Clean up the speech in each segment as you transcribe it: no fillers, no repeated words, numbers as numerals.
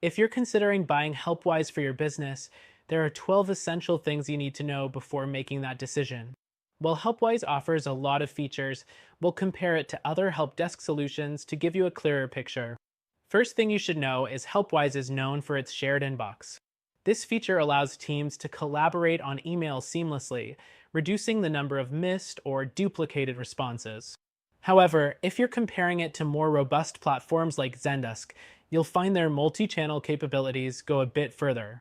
If you're considering buying Helpwise for your business, there are 12 essential things you need to know before making that decision. While Helpwise offers a lot of features, we'll compare it to other help desk solutions to give you a clearer picture. First thing you should know is Helpwise is known for its shared inbox. This feature allows teams to collaborate on emails seamlessly, reducing the number of missed or duplicated responses. However, if you're comparing it to more robust platforms like Zendesk, you'll find their multi-channel capabilities go a bit further.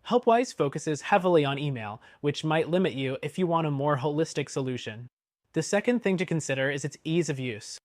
Helpwise focuses heavily on email, which might limit you if you want a more holistic solution. The second thing to consider is its ease of use.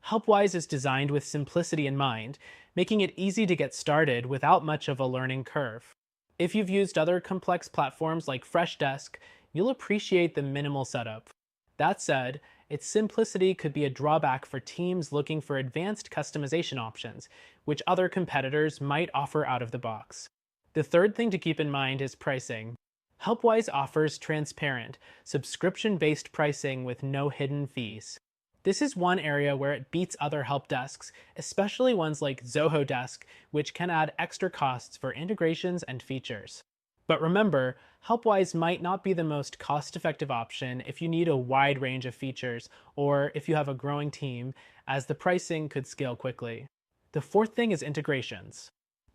Helpwise is designed with simplicity in mind, making it easy to get started without much of a learning curve. If you've used other complex platforms like Freshdesk, you'll appreciate the minimal setup. That said, its simplicity could be a drawback for teams looking for advanced customization options, which other competitors might offer out of the box. The third thing to keep in mind is pricing. Helpwise offers transparent, subscription-based pricing with no hidden fees. This is one area where it beats other help desks, especially ones like Zoho Desk, which can add extra costs for integrations and features. But remember, Helpwise might not be the most cost-effective option if you need a wide range of features or if you have a growing team, as the pricing could scale quickly. The fourth thing is integrations.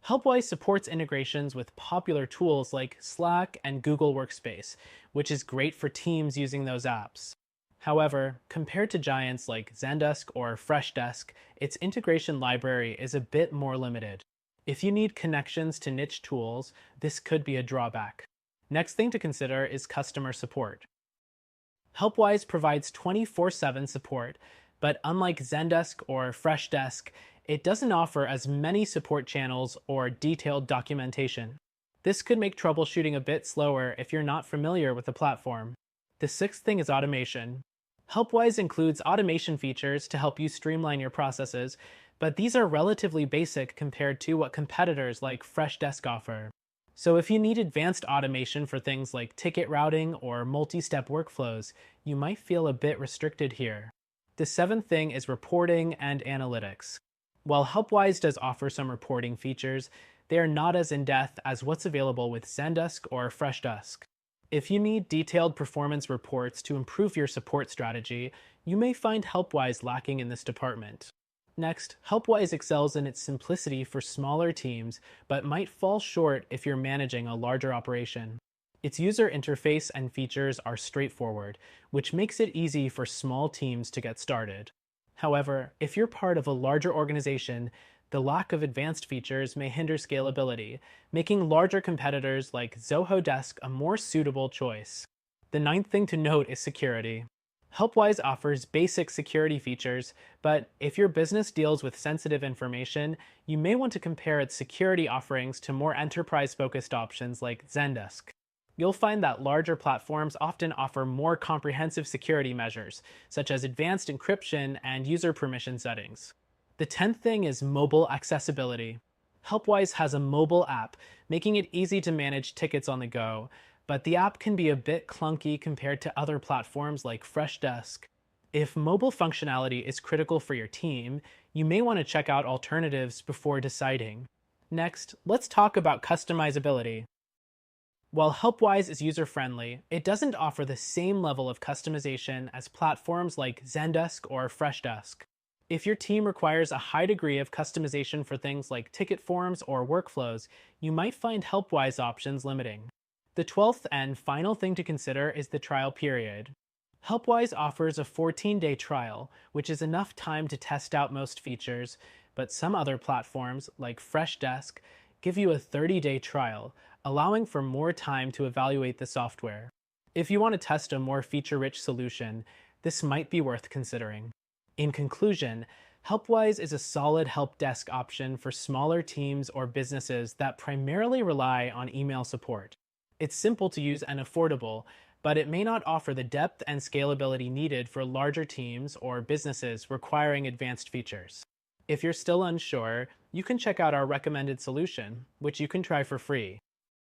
Helpwise supports integrations with popular tools like Slack and Google Workspace, which is great for teams using those apps. However, compared to giants like Zendesk or Freshdesk, its integration library is a bit more limited. If you need connections to niche tools, this could be a drawback. Next thing to consider is customer support. Helpwise provides 24/7 support, but unlike Zendesk or Freshdesk, it doesn't offer as many support channels or detailed documentation. This could make troubleshooting a bit slower if you're not familiar with the platform. The sixth thing is automation. Helpwise includes automation features to help you streamline your processes, but these are relatively basic compared to what competitors like Freshdesk offer. So if you need advanced automation for things like ticket routing or multi-step workflows, you might feel a bit restricted here. The seventh thing is reporting and analytics. While Helpwise does offer some reporting features, they are not as in-depth as what's available with Zendesk or Freshdesk. If you need detailed performance reports to improve your support strategy, you may find Helpwise lacking in this department. Next, Helpwise excels in its simplicity for smaller teams, but might fall short if you're managing a larger operation. Its user interface and features are straightforward, which makes it easy for small teams to get started. However, if you're part of a larger organization, the lack of advanced features may hinder scalability, making larger competitors like Zoho Desk a more suitable choice. The ninth thing to note is security. Helpwise offers basic security features, but if your business deals with sensitive information, you may want to compare its security offerings to more enterprise-focused options like Zendesk. You'll find that larger platforms often offer more comprehensive security measures, such as advanced encryption and user permission settings. The 10th thing is mobile accessibility. Helpwise has a mobile app, making it easy to manage tickets on the go, but the app can be a bit clunky compared to other platforms like Freshdesk. If mobile functionality is critical for your team, you may want to check out alternatives before deciding. Next, let's talk about customizability. While Helpwise is user-friendly, it doesn't offer the same level of customization as platforms like Zendesk or Freshdesk. If your team requires a high degree of customization for things like ticket forms or workflows, you might find Helpwise options limiting. The 12th and final thing to consider is the trial period. Helpwise offers a 14-day trial, which is enough time to test out most features, but some other platforms, like Freshdesk, give you a 30-day trial, allowing for more time to evaluate the software. If you want to test a more feature-rich solution, this might be worth considering. In conclusion, Helpwise is a solid help desk option for smaller teams or businesses that primarily rely on email support. It's simple to use and affordable, but it may not offer the depth and scalability needed for larger teams or businesses requiring advanced features. If you're still unsure, you can check out our recommended solution, which you can try for free.